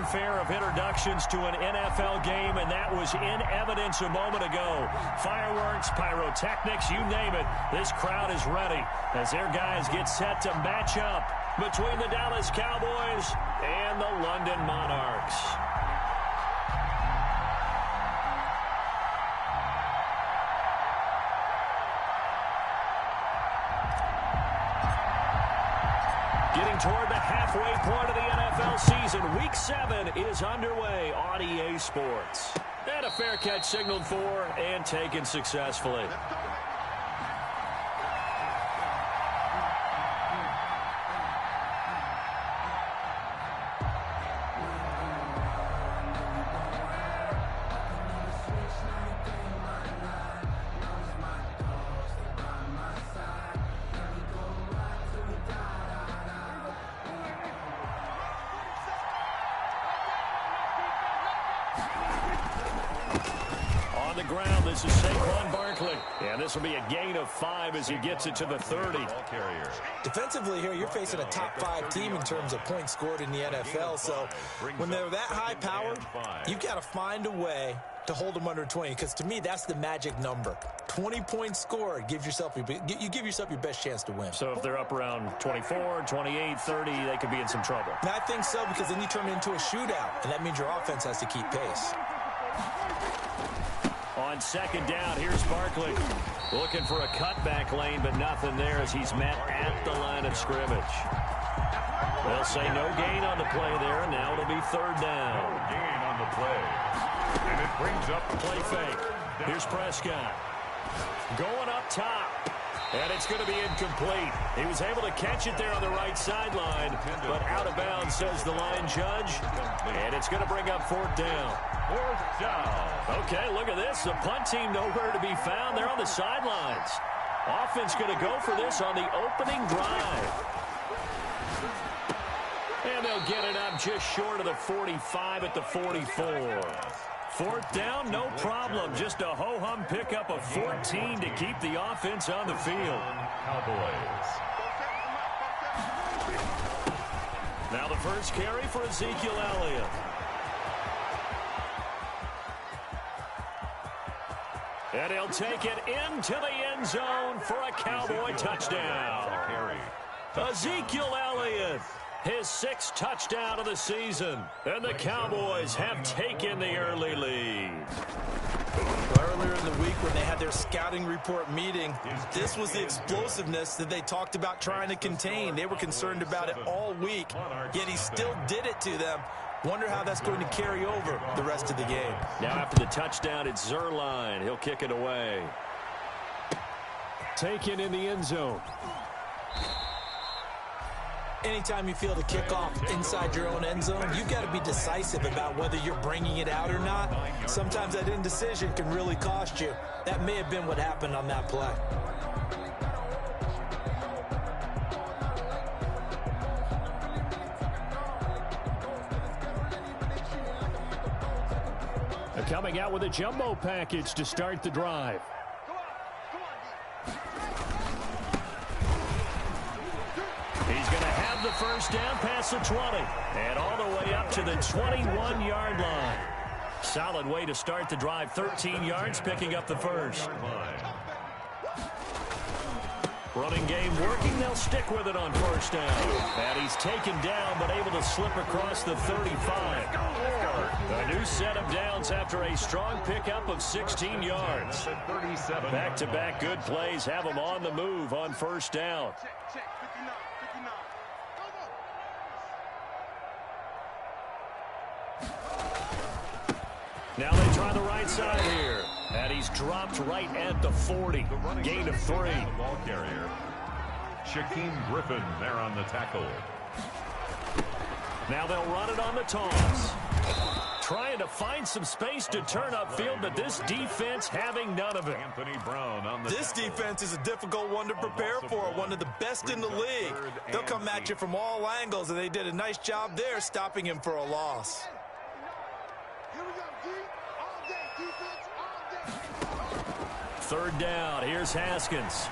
fanfare of introductions to an NFL game, and that was in evidence a moment ago. Fireworks, pyrotechnics, you name it. This crowd is ready as their guys get set to match up between the Dallas Cowboys and the London Monarchs. Getting toward the halfway point of the NFL season, Week 7 is underway on EA Sports. And a fair catch signaled for and taken successfully. On the ground, this is Saquon Barkley. And this will be a gain of 5 as he gets it to the 30. Defensively here, you're facing a top-5 team in terms of points scored in the NFL. So when they're that high-powered, you've got to find a way to hold them under 20. Because to me, that's the magic number. 20 points scored, you give yourself your best chance to win. So if they're up around 24, 28, 30, they could be in some trouble. And I think so, because then you turn it into a shootout, and that means your offense has to keep pace. On second down, here's Barkley. Looking for a cutback lane, but nothing there as he's met at the line of scrimmage. They'll say no gain on the play there, and now it'll be third down. No gain on the play. And it brings up play fake. Here's Prescott. Going up top. And it's going to be incomplete. He was able to catch it there on the right sideline, but out of bounds, says the line judge. And it's going to bring up fourth down. Fourth down. Okay, look at this. The punt team nowhere to be found. They're on the sidelines. Offense going to go for this on the opening drive. And they'll get it up just short of the 45 at the 44. Fourth down, no problem. Just a ho-hum pickup of 14 to keep the offense on the field. Cowboys. Now the first carry for Ezekiel Elliott. And he'll take it into the end zone for a Cowboy touchdown. Ezekiel Elliott, his 6th touchdown of the season. And the Cowboys have taken the early lead. Earlier in the week when they had their scouting report meeting, this was the explosiveness that they talked about trying to contain. They were concerned about it all week, yet he still did it to them. Wonder how that's going to carry over the rest of the game. Now after the touchdown, it's Zerline. He'll kick it away. Taken in the end zone. Anytime you feel the kickoff inside your own end zone, you've got to be decisive about whether you're bringing it out or not. Sometimes that indecision can really cost you. That may have been what happened on that play. They're coming out with a jumbo package to start the drive. He's going to have the first down past the 20 and all the way up to the 21-yard line. Solid way to start the drive. 13 yards, picking up the first. Running game working. They'll stick with it on first down. And he's taken down but able to slip across the 35. A new set of downs after a strong pickup of 16 yards. Back-to-back good plays have him on the move on first down. Now they try the right side here. And he's dropped right at the 40. Gain of 3. Ball carrier. Shaquem Griffin there on the tackle. Now they'll run it on the toss. Trying to find some space to turn upfield, but this defense having none of it. Anthony Brown on the This defense is a difficult one to prepare for, one of the best in the league. They'll come at you from all angles, and they did a nice job there stopping him for a loss. Third down. Here's Haskins.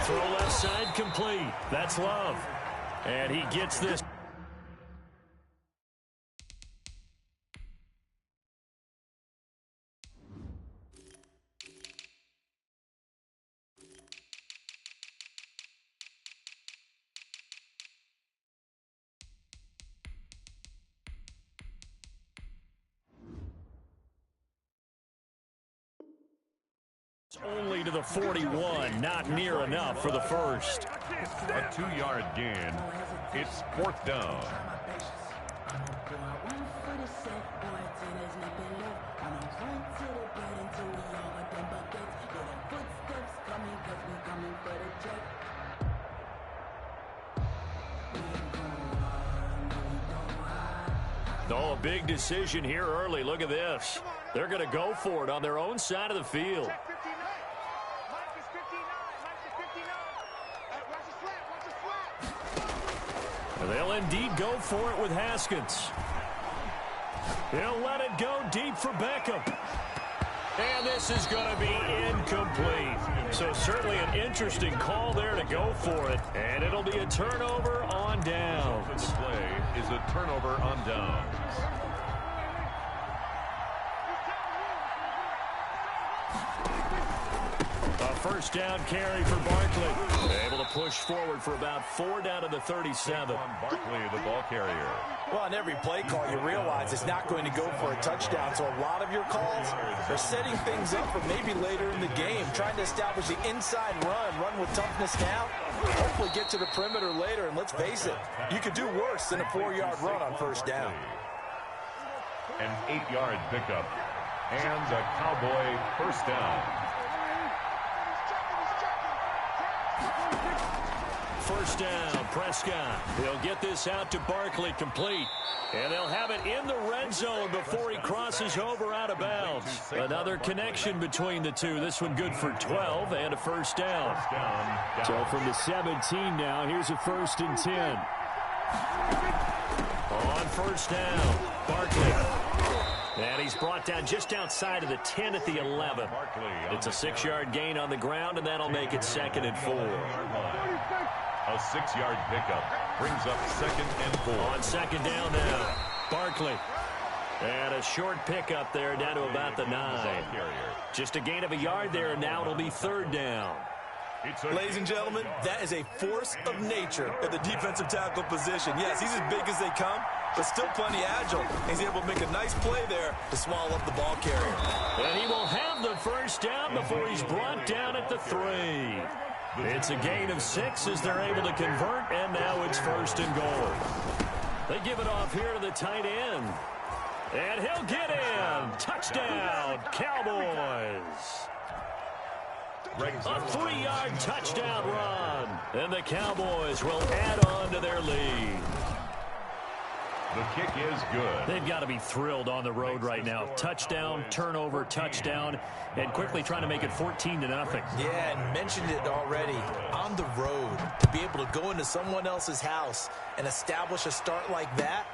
Throw left side complete. That's Love. And he gets this. to the 41. Not near enough for the first. A 2-yard gain. It's 4th down. Oh, a big decision here early. Look at this. They're going to go for it on their own side of the field. They'll indeed go for it with Haskins. He'll let it go deep for Beckham. And this is going to be incomplete. So certainly an interesting call there to go for it. And it'll be a turnover on downs. The play is a turnover on downs. A first down carry for Barkley. Able to push forward for about 4 down to the 37. Barkley, the ball carrier. Well, on every play call, you realize it's not going to go for a touchdown. So a lot of your calls are setting things up for maybe later in the game, trying to establish the inside run with toughness now, hopefully get to the perimeter later. And let's face it, you could do worse than a 4-yard run on first down. An 8-yard pickup. And a Cowboy first down. First down, Prescott. He'll get this out to Barkley, complete. And they'll have it in the red zone before he crosses over out of bounds. Another connection between the two. This one good for 12 and a first down. So from the 17 now, here's a 1st and 10. On first down, Barkley. And he's brought down just outside of the 10 at the 11. It's a 6-yard gain on the ground, and that'll make it 2nd and 4. A 6-yard pickup brings up 2nd and 4. On 2nd down now, Barkley. And a short pickup there down to about the 9. Just a gain of a yard there, and now it'll be 3rd down. Ladies and gentlemen, that is a force of nature at the defensive tackle position. Yes, he's as big as they come, but still plenty agile. He's able to make a nice play there to swallow up the ball carrier. And he will have the first down before he's brought down at the 3. It's a gain of 6 as they're able to convert, and now it's 1st and goal. They give it off here to the tight end. And he'll get in. Touchdown, Cowboys. A 3-yard touchdown run. And the Cowboys will add on to their lead. The kick is good. They've got to be thrilled on the road right now. Touchdown, turnover, touchdown, and quickly trying to make it 14-0. Yeah, and mentioned it already. On the road, to be able to go into someone else's house and establish a start like that,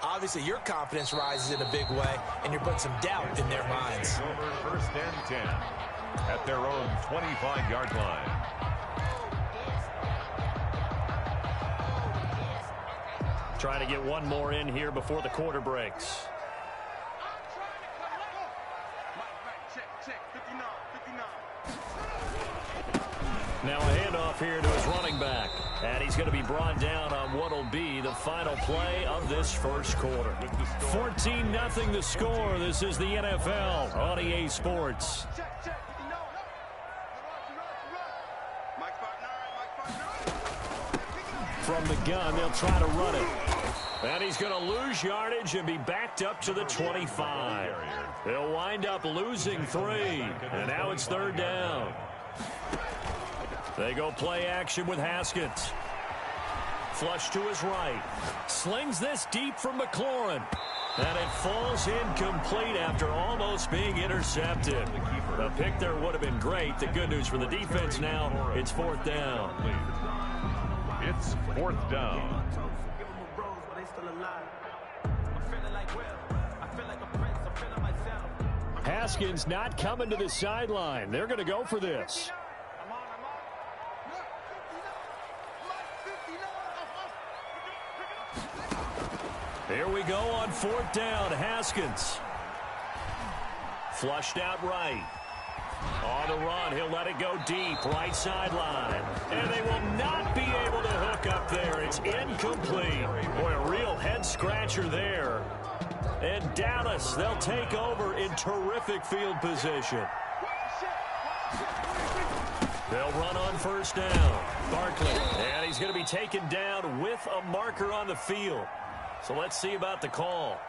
obviously your confidence rises in a big way, and you're putting some doubt in their minds. 1st and 10 at their own 25-yard line. Trying to get one more in here before the quarter breaks. Now a handoff here to his running back. And he's going to be brought down on what will be the final play of this first quarter. 14-0 the score. This is the NFL on EA Sports. From the gun, they'll try to run it. And he's going to lose yardage and be backed up to the 25. They'll wind up losing 3. And now it's 3rd down. They go play action with Haskins. Flush to his right. Slings this deep from McLaurin. And it falls incomplete after almost being intercepted. The pick there would have been great. The good news for the defense now, it's 4th down. It's 4th down. Haskins not coming to the sideline. They're going to go for this. Here we go on 4th down. Haskins. Flushed out right. On the run, he'll let it go deep, right sideline. And they will not be able to hook up there. It's incomplete. Boy, a real head-scratcher there. And Dallas, they'll take over in terrific field position. They'll run on first down. Barkley, and he's going to be taken down with a marker on the field. So let's see about the call.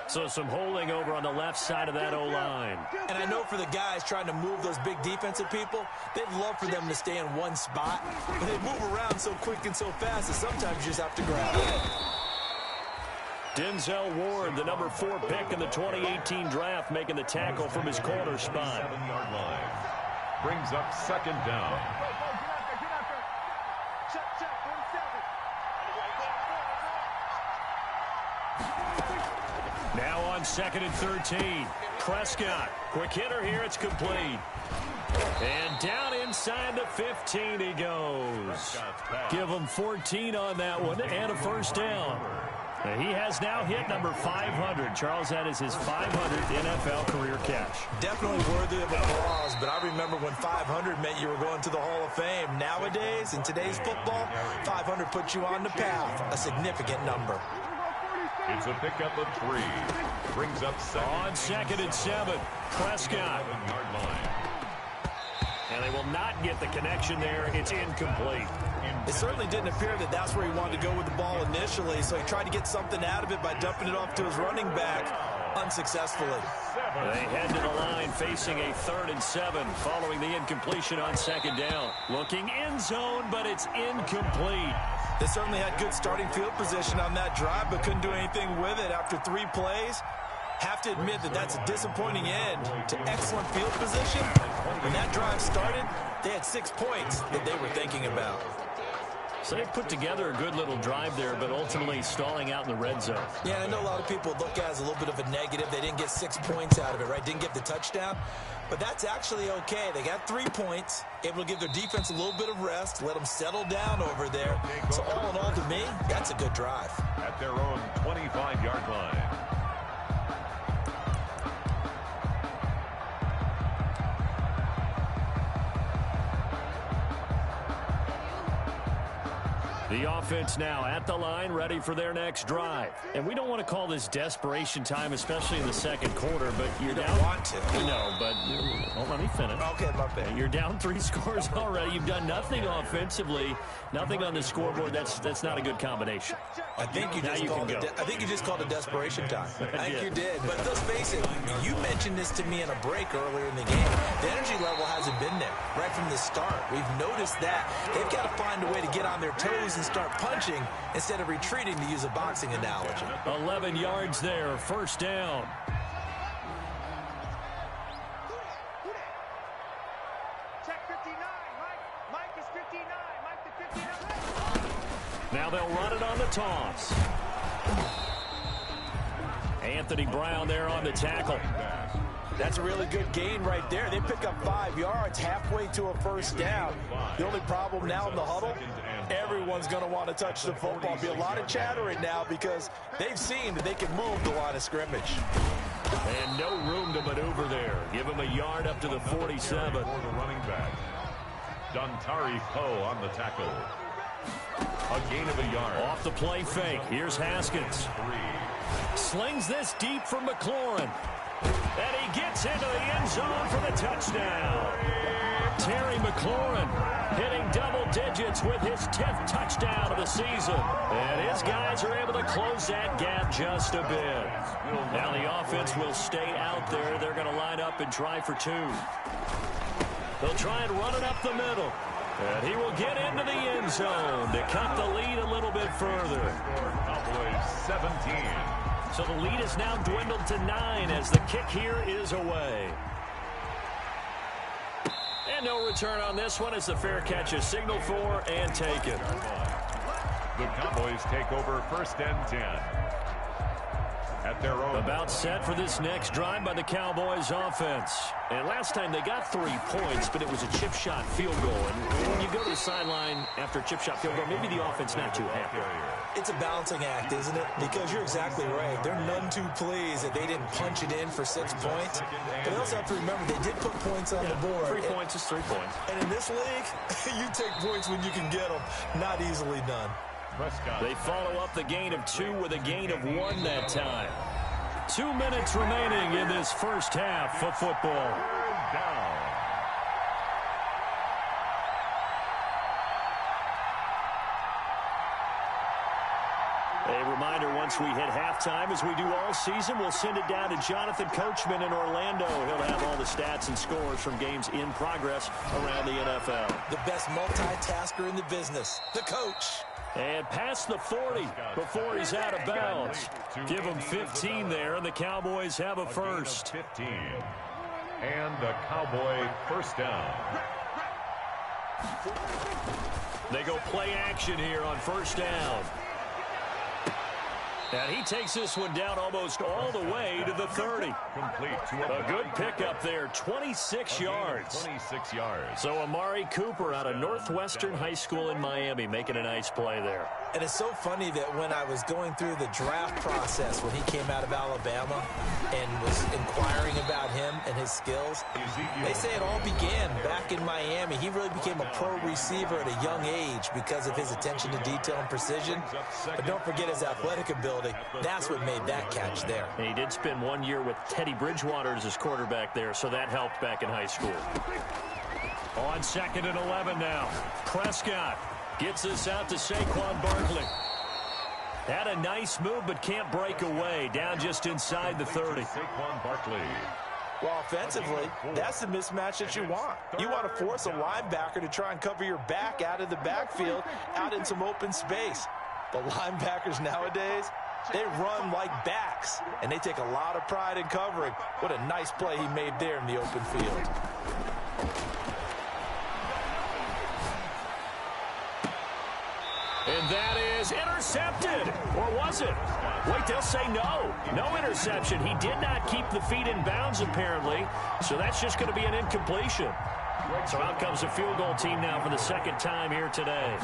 So some holding over on the left side of that O-line. And I know for the guys trying to move those big defensive people, they'd love for them to stay in one spot. But they move around so quick and so fast that sometimes you just have to grab it. Denzel Ward, the number 4 pick in the 2018 draft, making the tackle from his corner spot. 7-yard line. Brings up second down. Now on 2nd and 13. Prescott, quick hitter here, it's complete. And down inside the 15 he goes. Give him 14 on that one and a first down. He has now hit number 500. Charles, that is his 500th NFL career catch. Definitely worthy of applause, but I remember when 500 meant you were going to the Hall of Fame. Nowadays, in today's football, 500 puts you on the path, a significant number. It's a pickup of 3. Brings up on 2nd and 7. Prescott. 7-yard line. And they will not get the connection there. It's incomplete. It certainly didn't appear that that's where he wanted to go with the ball initially, so he tried to get something out of it by dumping it off to his running back unsuccessfully. They head to the line facing a 3rd and 7 following the incompletion on 2nd down. Looking end zone, but it's incomplete. They certainly had good starting field position on that drive, but couldn't do anything with it after 3 plays. Have to admit that that's a disappointing end to excellent field position. When that drive started, they had 6 points that they were thinking about. So they put together a good little drive there, but ultimately stalling out in the red zone. Yeah, I know a lot of people look at it as a little bit of a negative. They didn't get 6 points out of it, right? Didn't get the touchdown. But that's actually okay. They got 3 points, able to give their defense a little bit of rest, let them settle down over there. So all in all, to me, that's a good drive. At their own 25-yard line. The offense now at the line, ready for their next drive. And we don't want to call this desperation time, especially in the second quarter, but you're down. Want to. No, but let me finish. Okay, my bad. You're down 3 scores already. You've done nothing offensively, nothing on the scoreboard. That's not a good combination. I think you just called it desperation time. I think you did. But let's face it, you mentioned this to me in a break earlier in the game. The energy level hasn't been there right from the start. We've noticed that. They've got to find a way to get on their toes and start punching instead of retreating, to use a boxing analogy. 11 yards there, first down. Check 59. Mike is 59. Mike to 59. Now they'll run it on the toss. Anthony Brown there on the tackle. That's a really good gain right there. They pick up 5 yards halfway to a first down. The only problem now in the huddle, everyone's going to want to touch the football. There'll be a lot of chattering now because they've seen that they can move the line of scrimmage. And no room to maneuver there. Give him a yard up to the 47. For the running back. Dontari Poe on the tackle. A gain of a yard. Off the play fake. Here's Haskins. 3. Slings this deep from McLaurin. And he gets into the end zone for the touchdown. Terry McLaurin hitting double digits with his 10th touchdown of the season. And his guys are able to close that gap just a bit. Now the offense will stay out there. They're going to line up and try for 2. They'll try and run it up the middle. And he will get into the end zone to cut the lead a little bit further. Cowboys 17. So the lead is now dwindled to 9 as the kick here is away. And no return on this one as the fair catch is signaled for and taken. The Cowboys take over 1st and 10. At their own. About set for this next drive by the Cowboys offense. And last time they got 3 points, but it was a chip shot field goal. And when you go to the sideline after a chip shot field goal, maybe the offense not too happy. It's a balancing act, isn't it? Because you're exactly right. They're none too pleased that they didn't punch it in for 6 points. But they also have to remember they did put points on the board. 3 points is 3 points. And in this league, you take points when you can get them. Not easily done. They follow up the gain of 2 with a gain of 1 that time. 2 minutes remaining in this first half of football. reminder, once we hit halftime, as we do all season, we'll send it down to Jonathan Coachman in Orlando. He'll have all the stats and scores from games in progress around the NFL. The best multitasker in the business, the coach. And past the 40 before he's out of bounds. Give him 15 there, and the Cowboys have a first. 15. And the Cowboy first down. They go play action here on first down. And he takes this one down almost all the way to the 30. Complete to A good pickup there, 26 yards. 26 yards. So Amari Cooper out of Northwestern High School in Miami making a nice play there. And it's so funny that when I was going through the draft process when he came out of Alabama and was inquiring about him and his skills, they say it all began back in Miami. He really became a pro receiver at a young age because of his attention to detail and precision. But don't forget his athletic ability. That's what made that catch there. And he did spend 1 year with Teddy Bridgewater as his quarterback there, so that helped back in high school. On 2nd and 11 now. Prescott gets this out to Saquon Barkley. Had a nice move, but can't break away. Down just inside the 30. Saquon Barkley. Well, offensively, that's the mismatch that you want. You want to force a linebacker to try and cover your back out of the backfield, out in some open space. The linebackers nowadays, they run like backs, and they take a lot of pride in covering. What a nice play he made there in the open field. And that is intercepted. Or was it? Wait, they'll say no. No interception. He did not keep the feet in bounds, apparently. So that's just going to be an incompletion. So out comes the field goal team now for the second time here today.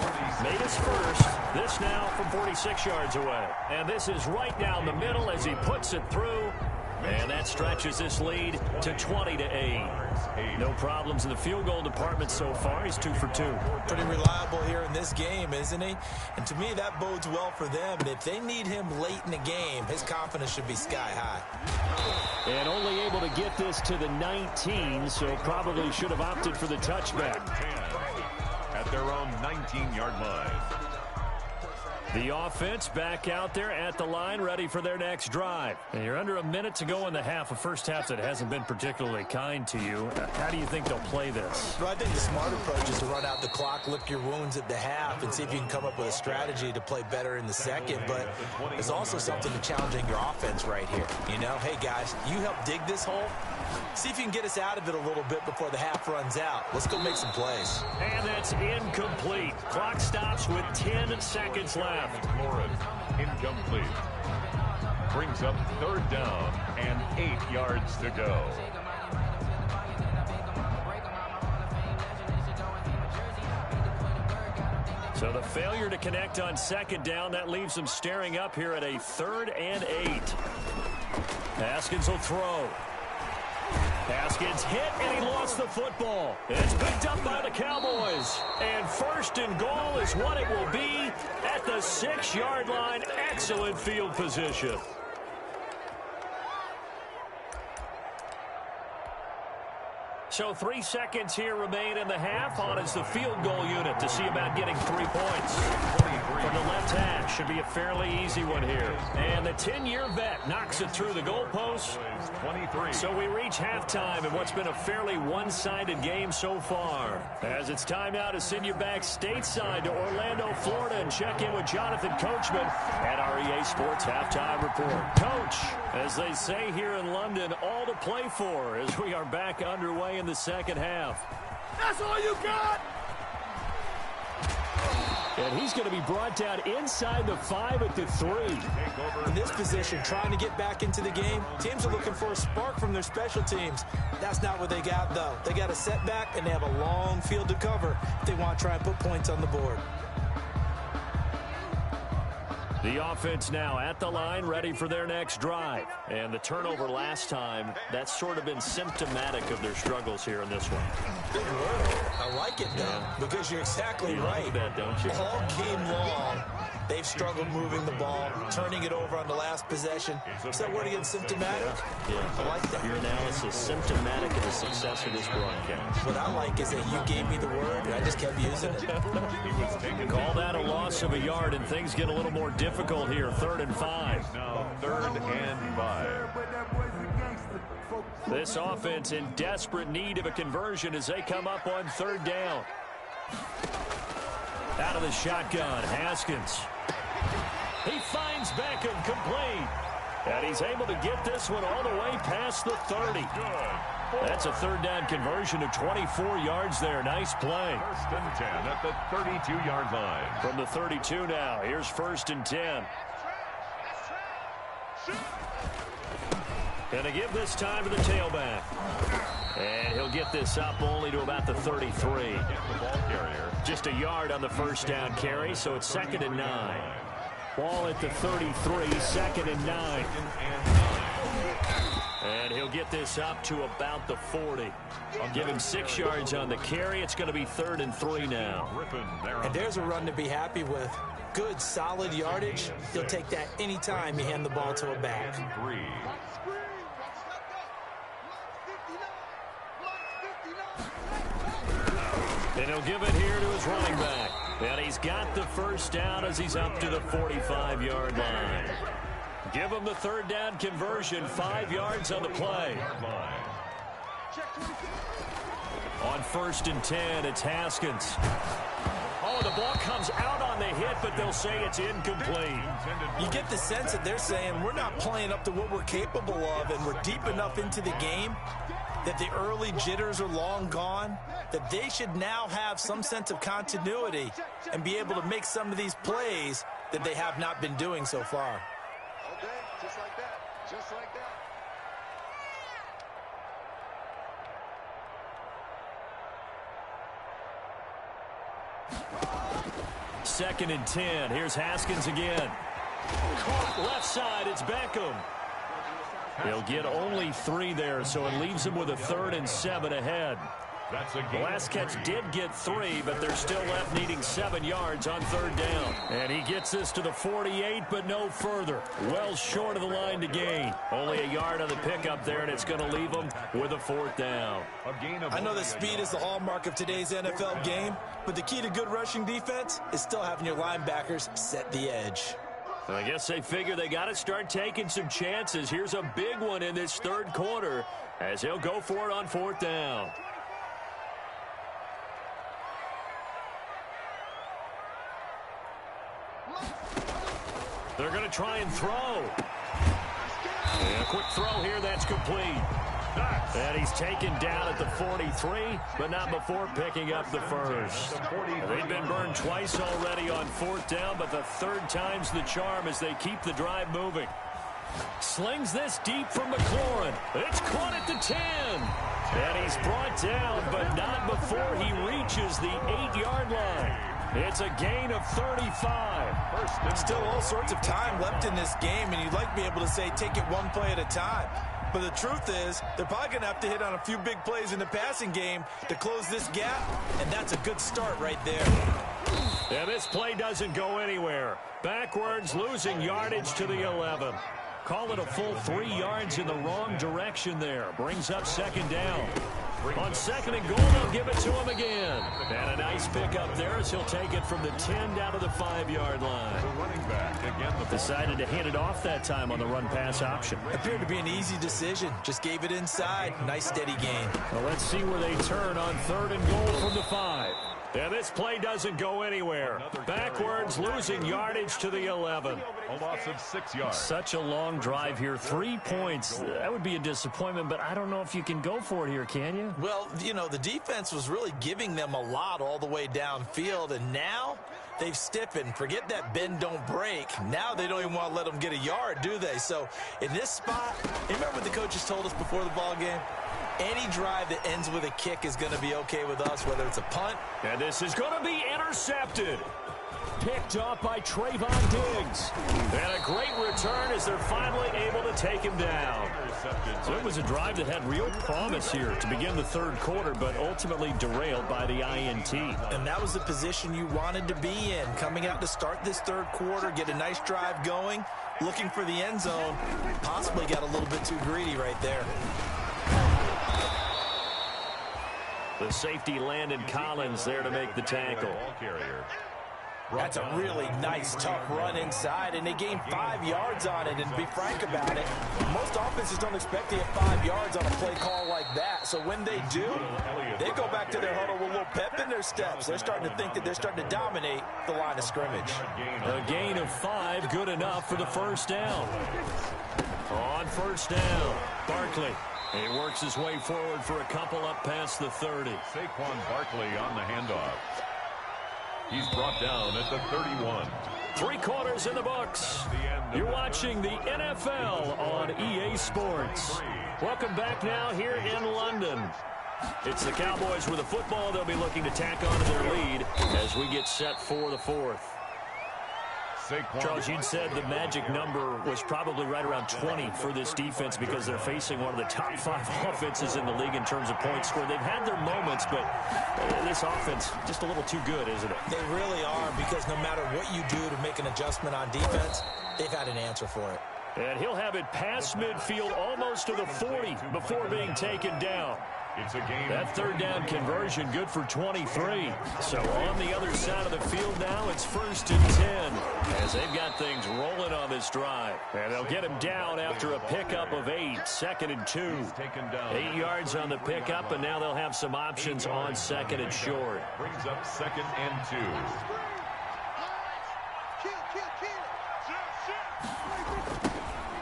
Made his first. This now from 46 yards away. And this is right down the middle as he puts it through. And that stretches this lead to 20-8. No problems in the field goal department so far. He's 2 for 2. Pretty reliable here in this game, isn't he? And to me, that bodes well for them. If they need him late in the game, his confidence should be sky high. And only able to get this to the 19, so probably should have opted for the touchback. At their own 19-yard line. The offense back out there at the line, ready for their next drive. And you're under a minute to go in the half, a first half that hasn't been particularly kind to you. How do you think they'll play this? Well, I think the smart approach is to run out the clock, lick your wounds at the half, and see if you can come up with a strategy to play better in the second. But there's also something to challenging your offense right here. You know, hey, guys, you help dig this hole. See if you can get us out of it a little bit before the half runs out. Let's go make some plays. And that's incomplete. Clock stops with 10 seconds left. Lauren, incomplete. Brings up 3rd down and 8 yards to go. So the failure to connect on 2nd down, that leaves them staring up here at a 3rd and 8. Haskins will throw. Haskins hit, and he lost the football. It's picked up by the Cowboys. And 1st and goal is what it will be at the 6-yard line. Excellent field position. So 3 seconds here remain in the half. On is the field goal unit to see about getting 3 points. From the left hash, should be a fairly easy one here. And the 10-year vet knocks it through the goalpost. 23. So we reach halftime in what's been a fairly one-sided game so far. As it's time now to send you back stateside to Orlando, Florida, and check in with Jonathan Coachman at our EA Sports Halftime Report. Coach, as they say here in London, all to play for as we are back underway in the second half. That's all you got? And he's going to be brought down inside the 5 at the 3. In this position, trying to get back into the game, teams are looking for a spark from their special teams. That's not what they got, though. They got a setback, and they have a long field to cover if they want to try and put points on the board. The offense now at the line, ready for their next drive. And the turnover last time, that's sort of been symptomatic of their struggles here in this one. Big word. I like it, though, because you're exactly right. Like that, don't you? All game long, They've struggled moving the ball, turning it over on the last possession. Is that word again, symptomatic? Yeah, I like that. Your analysis, symptomatic of the success of this broadcast. What I like is that you gave me the word, and I just kept using it. Call that a loss of a yard, and things get a little more difficult here. 3rd and 5. Now 3rd and 5. This offense in desperate need of a conversion as they come up on 3rd down. Out of the shotgun, Haskins. He finds Beckham complete. And he's able to get this one all the way past the 30. That's a 3rd down conversion of 24 yards there. Nice play. 1st and 10 at the 32-yard line. From the 32 now, here's 1st and 10. Gonna give this time to the tailback. And he'll get this up only to about the 33. Just a yard on the 1st down carry, so it's 2nd and 9. Ball at the 33, 2nd and 9. And he'll get this up to about the 40. I'll give him 6 yards on the carry. It's going to be 3rd and 3 now. And there's a run to be happy with. Good, solid yardage. He'll take that anytime you hand the ball to a back. And he'll give it here to his running back. And he's got the 1st down as he's up to the 45-yard line. Give him the 3rd down conversion, 5 yards on the play. On 1st and 10, it's Haskins. Oh, the ball comes out on the hit, but they'll say it's incomplete. You get the sense that they're saying we're not playing up to what we're capable of, and we're deep enough into the game that the early jitters are long gone, that they should now have some sense of continuity and be able to make some of these plays that they have not been doing so far. Okay, just like that. Just like that. 2nd and 10. Here's Haskins again. Caught left side. It's Beckham. He'll get only 3 there, so it leaves him with a 3rd and 7 ahead. The last catch did get 3, but they're still left needing 7 yards on 3rd down. And he gets this to the 48, but no further. Well short of the line to gain. Only a yard on the pickup there, and it's going to leave him with a 4th down. I know that speed is the hallmark of today's NFL game, but the key to good rushing defense is still having your linebackers set the edge. I guess they figure they got to start taking some chances. Here's a big one in this 3rd quarter as he'll go for it on 4th down. They're going to try and throw. And a quick throw here, that's complete. And he's taken down at the 43, but not before picking up the 1st. They've been burned twice already on 4th down, but the 3rd time's the charm as they keep the drive moving. Slings this deep from McLaurin. It's caught at the 10. And he's brought down, but not before he reaches the 8-yard line. It's a gain of 35. Still all sorts of time left in this game, and you'd like to be able to say take it one play at a time. But the truth is, they're probably going to have to hit on a few big plays in the passing game to close this gap, and that's a good start right there. And this play doesn't go anywhere. Backwards, losing yardage to the 11. Call it a full 3 yards in the wrong direction there. Brings up 2nd down. On 2nd and goal, they'll give it to him again. And a nice pickup there as he'll take it from the 10 down to the 5-yard line. The running back again. Decided to hand it off that time on the run-pass option. Appeared to be an easy decision. Just gave it inside. Nice steady gain. Well, let's see where they turn on 3rd and goal from the 5. And this play doesn't go anywhere. Backwards, losing yardage to the 11. A loss of 6 yards. Such a long drive here. 3 points. That would be a disappointment, but I don't know if you can go for it here, can you? Well, you know, the defense was really giving them a lot all the way downfield, and now they've stiffened. Forget that bend, don't break. Now they don't even want to let them get a yard, do they? So in this spot, you remember what the coaches told us before the ball game? Any drive that ends with a kick is going to be okay with us, whether it's a punt. And this is going to be intercepted. Picked off by Trayvon Diggs. And a great return as they're finally able to take him down. So it was a drive that had real promise here to begin the third quarter, but ultimately derailed by the INT. And that was the position you wanted to be in. Coming out to start this third quarter, get a nice drive going, looking for the end zone. Possibly got a little bit too greedy right there. The safety Landon Collins there to make the tackle. That's a really nice, tough run inside, and they gained 5 yards on it. And to be frank about it, most offenses don't expect to get 5 yards on a play call like that. So when they do, they go back to their huddle with a little pep in their steps. They're starting to think that they're starting to dominate the line of scrimmage. A gain of 5, good enough for the first down. On first down, Barkley. He works his way forward for a couple up past the 30. Saquon Barkley on the handoff. He's brought down at the 31. 3 quarters in the books. You're watching the NFL on EA Sports. Welcome back now here in London. It's the Cowboys with the football. They'll be looking to tack on to their lead as we get set for the fourth. Charles, you'd said the magic number was probably right around 20 for this defense because they're facing one of the top 5 offenses in the league in terms of points scored. They've had their moments, but this offense just a little too good, isn't it? They really are, because no matter what you do to make an adjustment on defense, they've had an answer for it. And he'll have it past midfield almost to the 40 before being taken down. It's a game. That third down conversion good for 23. So on the other side of the field now, it's 1st and 10 as they've got things rolling on this drive. And they'll get him down after a pickup of 8, 2nd and 2. 8 yards on the pickup, and now they'll have some options on 2nd and short. Brings up 2nd and 2.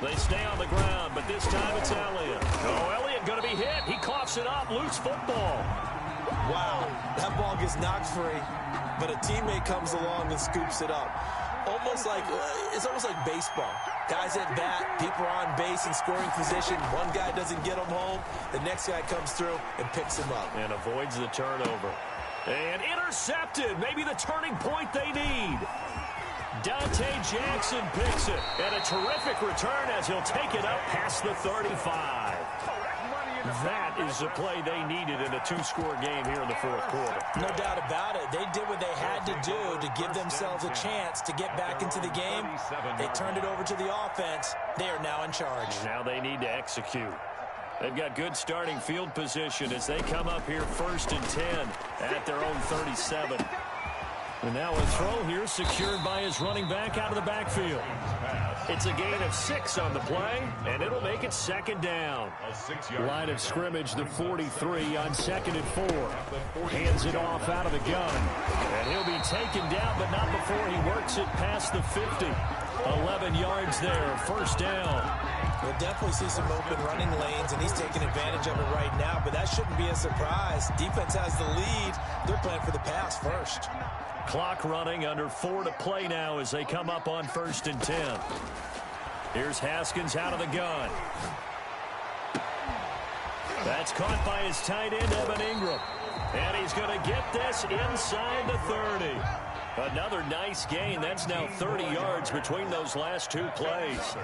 They stay on the ground, but this time it's Elliott. Oh, Elliott going to be hit. He coughs it up. Loose football. Wow, that ball gets knocked free, but a teammate comes along and scoops it up. It's almost like baseball. Guys at bat, people are on base in scoring position. One guy doesn't get him home. The next guy comes through and picks him up. And avoids the turnover. And intercepted. Maybe the turning point they need. Dante Jackson picks it. And a terrific return as he'll take it up past the 35. That is the play they needed in a 2-score game here in the fourth quarter. No doubt about it. They did what they had to do to give themselves a chance to get back into the game. They turned it over to the offense. They are now in charge. Now they need to execute. They've got good starting field position as they come up here 1st and 10 at their own 37. And now a throw here secured by his running back out of the backfield. It's a gain of 6 on the play, and it'll make it 2nd down. Line of scrimmage, the 43 on 2nd and 4. Hands it off out of the gun. And he'll be taken down, but not before he works it past the 50. 11 yards there, 1st down. We'll definitely see some open running lanes, and he's taking advantage of it right now, but that shouldn't be a surprise. Defense has the lead. They're playing for the pass first. Clock running, under 4 to play now as they come up on 1st and 10. Here's Haskins out of the gun. That's caught by his tight end, Evan Ingram. And he's going to get this inside the 30. Another nice gain. That's now 30 yards between those last 2 plays.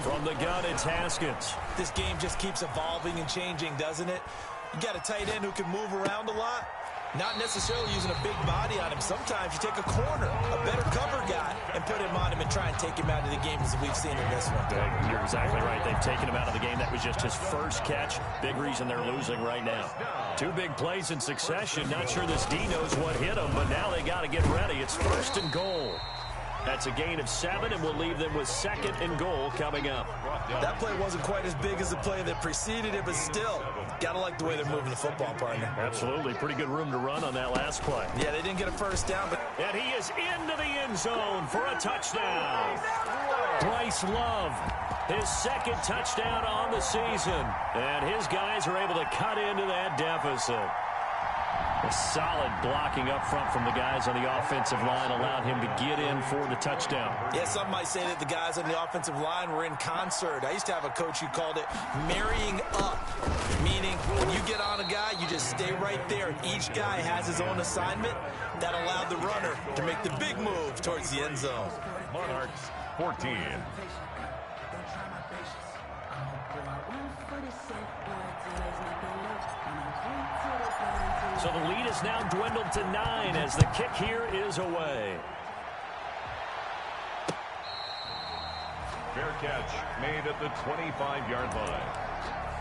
From the gun, it's Haskins. This game just keeps evolving and changing, doesn't it? You got a tight end who can move around a lot. Not necessarily using a big body on him. Sometimes you take a corner, a better cover guy, and put him on him and try and take him out of the game as we've seen in this one. You're exactly right. They've taken him out of the game. That was just his first catch. Big reason they're losing right now. 2 big plays in succession. Not sure this D knows what hit him, but now they got to get ready. It's 1st and goal. That's a gain of 7, and we'll leave them with 2nd and goal coming up. That play wasn't quite as big as the play that preceded it, but still, got to like the way they're moving the football, partner. Absolutely. Pretty good room to run on that last play. Yeah, they didn't get a first down, but... And he is into the end zone for a touchdown. Bryce Love, his 2nd touchdown on the season. And his guys are able to cut into that deficit. A solid blocking up front from the guys on the offensive line allowed him to get in for the touchdown. Yeah, some might say that the guys on the offensive line were in concert. I used to have a coach who called it marrying up, meaning when you get on a guy, you just stay right there. Each guy has his own assignment. That allowed the runner to make the big move towards the end zone. Monarchs 14. So the lead is now dwindled to 9 as the kick here is away. Fair catch made at the 25-yard line.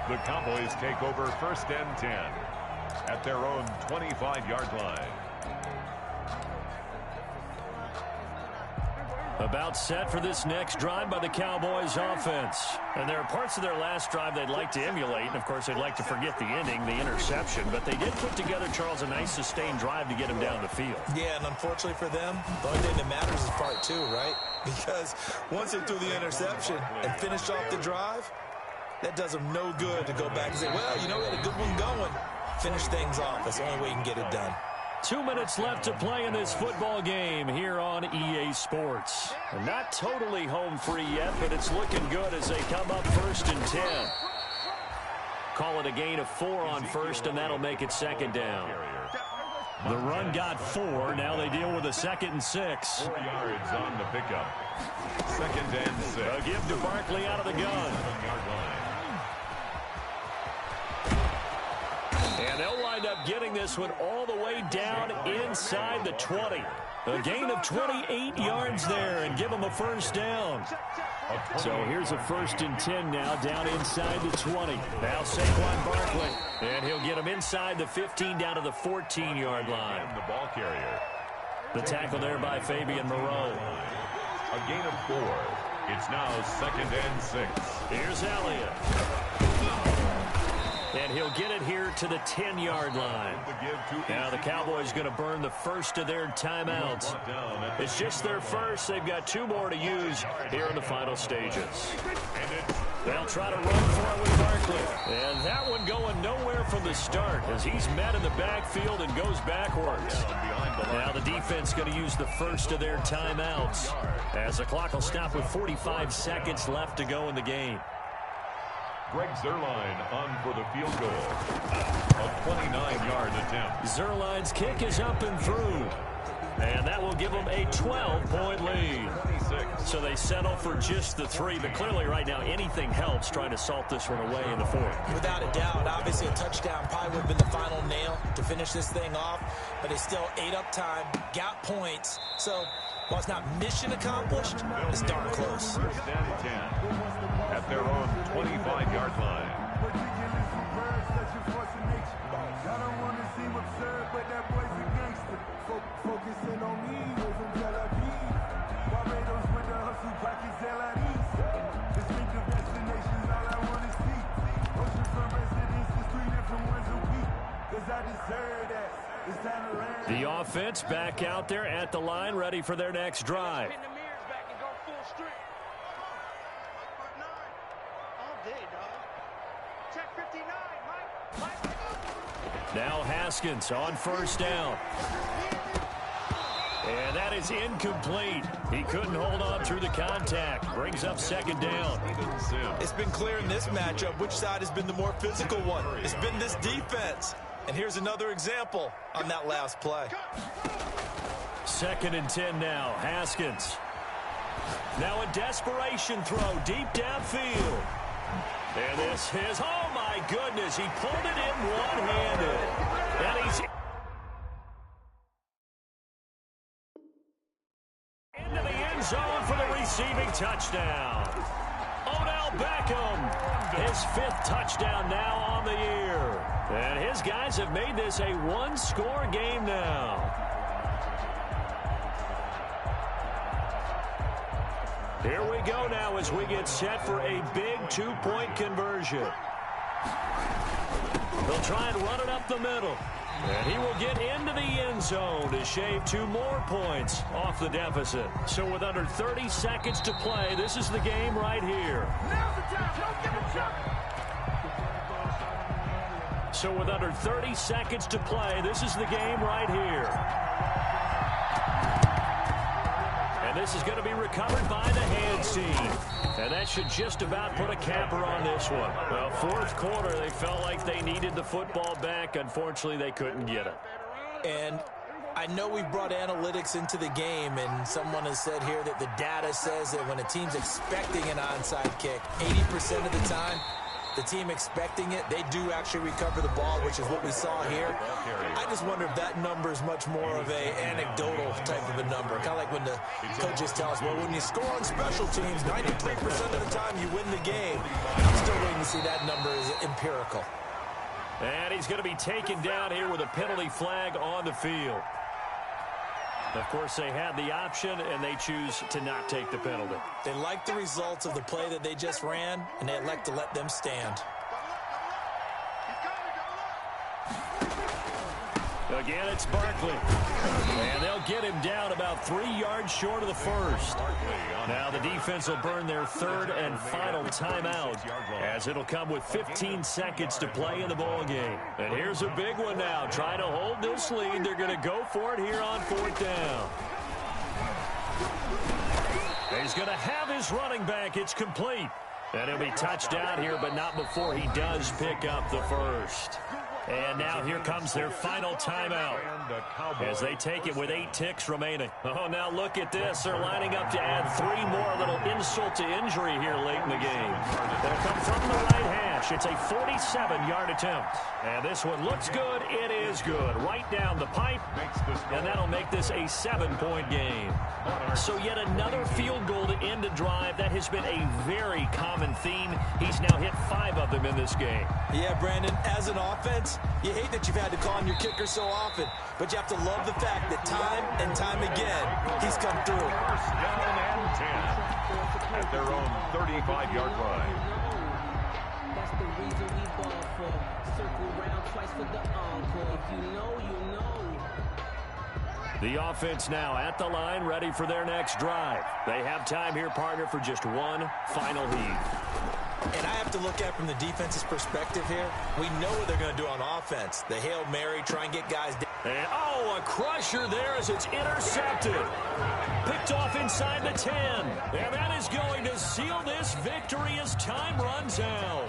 The Cowboys take over 1st and 10 at their own 25-yard line. About set for this next drive by the Cowboys offense. And there are parts of their last drive they'd like to emulate. And, of course, they'd like to forget the ending, the interception. But they did put together, Charles, a nice sustained drive to get him down the field. Yeah, and unfortunately for them, the only thing that matters is part 2, right? Because once they threw the interception and finished off the drive, that does them no good to go back and say, well, you know, we had a good one going. Finish things off. That's the only way you can get it done. 2 minutes left to play in this football game here on EA Sports. And not totally home free yet, but it's looking good as they come up 1st and 10. Call it a gain of 4 on 1st, and that'll make it 2nd down. The run got 4. Now they deal with a 2nd and 6. 4 yards on the pickup. 2nd and 6. A give to Barkley out of the gun. 7-yard line. And they'll wind up getting this one all the way down inside the 20. A gain of 28 yards there and give them a 1st down. So here's a 1st and 10 now down inside the 20. Now Saquon Barkley. And he'll get him inside the 15 down to the 14-yard line. And the ball carrier. The tackle there by Fabian Moreau. A gain of 4. It's now 2nd and 6. Here's Elliott. And he'll get it here to the 10-yard line. Now the Cowboys going to burn the first of their timeouts. It's just their first. They've got 2 more to use here in the final stages. They'll try to run for it with Barkley. And that one going nowhere from the start as he's met in the backfield and goes backwards. Now the defense going to use the first of their timeouts as the clock will stop with 45 seconds left to go in the game. Greg Zuerlein on for the field goal. A 29-yard attempt. Zuerlein's kick is up and through. And that will give them a 12-point lead. 26. So they settle for just the 3. But clearly right now anything helps trying to salt this one away in the 4th. Without a doubt, obviously a touchdown probably would have been the final nail to finish this thing off. But they still ate up time, got points. So while it's not mission accomplished, it's darn close. 1st and 10 at their own 25-yard line. The offense back out there at the line, ready for their next drive. Now Haskins on 1st down. And that is incomplete. He couldn't hold on through the contact. Brings up 2nd down. It's been clear in this matchup which side has been the more physical one. It's been this defense. And here's another example on that last play. 2nd and 10 now. Haskins. Now a desperation throw deep downfield. And this is, oh my goodness, he pulled it in one-handed. And he's into the end zone for the receiving touchdown. Odell Beckham, his 5th touchdown now on the year. And his guys have made this a 1-score game now. Here we go now as we get set for a big 2-point conversion. They'll try and run it up the middle. And he will get into the end zone to shave 2 more points off the deficit. So with under 30 seconds to play, this is the game right here. Now's the time. Don't give a jump. So with under 30 seconds to play, this is the game right here. And this is going to be recovered by the hands team. And that should just about put a capper on this one. Well, fourth quarter, they felt like they needed the football back. Unfortunately, they couldn't get it. And I know we've brought analytics into the game, and someone has said here that the data says that when a team's expecting an onside kick, 80% of the time, the team expecting it, they do actually recover the ball, which is what we saw here. I just wonder if that number is much more of a anecdotal type of a number. Kind of like when the coaches tell us, well, when you score on special teams, 93% of the time you win the game. I'm still waiting to see that number is empirical. And he's going to be taken down here with a penalty flag on the field. Of course, they had the option, and they choose to not take the penalty. They like the results of the play that they just ran, and they elect to let them stand. Again, it's Barkley. And they'll get him down about 3 yards short of the first. Now the defense will burn their third and final timeout, as it'll come with 15 seconds to play in the ball game. And here's a big one now. Trying to hold this lead. They're going to go for it here on fourth down. He's going to have his running back. It's complete. And he'll be touched down here, but not before he does pick up the first. And now here comes their final timeout as they take it with 8 ticks remaining. Oh, now look at this. They're lining up to add 3 more. A little insult to injury here late in the game. They'll come from the right hash. It's a 47-yard attempt. And this one looks good. It is good. Right down the pipe. And that'll make this a 7-point game. So yet another field goal to end a drive. That has been a very common theme. He's now hit 5 of them in this game. Yeah, Brandon, as an offense, you hate that you've had to call on your kicker so often, but you have to love the fact that time and time again, he's come through. First down and 10 at their own 35-yard line. That's the reason we ball for. Circle round twice for the encore. If you know, you know. The offense now at the line, ready for their next drive. They have time here, partner, for just one final heave. And I have to look at from the defense's perspective here. We know what they're going to do on offense. The Hail Mary, try and get guys down. And, oh, a crusher there as it's intercepted. Picked off inside the 10. And that is going to seal this victory as time runs out.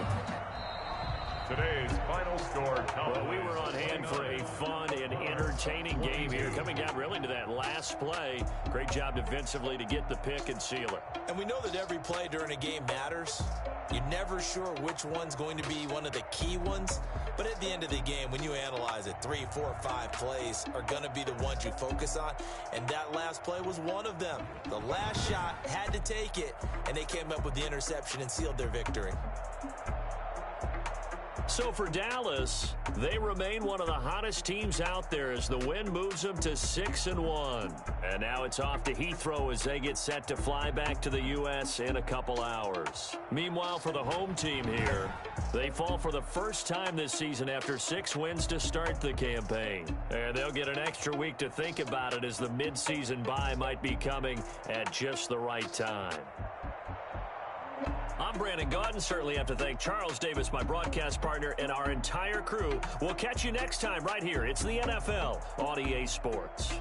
Today's final score. Well, we were on hand for a fun and entertaining game here. Coming down really to that last play. Great job defensively to get the pick and seal it. And we know that every play during a game matters. You're never sure which one's going to be one of the key ones. But at the end of the game, when you analyze it, 3, 4, 5 plays are going to be the ones you focus on. And that last play was one of them. The last shot had to take it, and they came up with the interception and sealed their victory. So for Dallas, they remain one of the hottest teams out there as the win moves them to 6-1. And now it's off to Heathrow as they get set to fly back to the U.S. in a couple hours. Meanwhile, for the home team here, they fall for the first time this season after 6 wins to start the campaign. And they'll get an extra week to think about it as the midseason bye might be coming at just the right time. I'm Brandon Gaudin. Certainly have to thank Charles Davis, my broadcast partner, and our entire crew. We'll catch you next time right here. It's the NFL on EA Sports.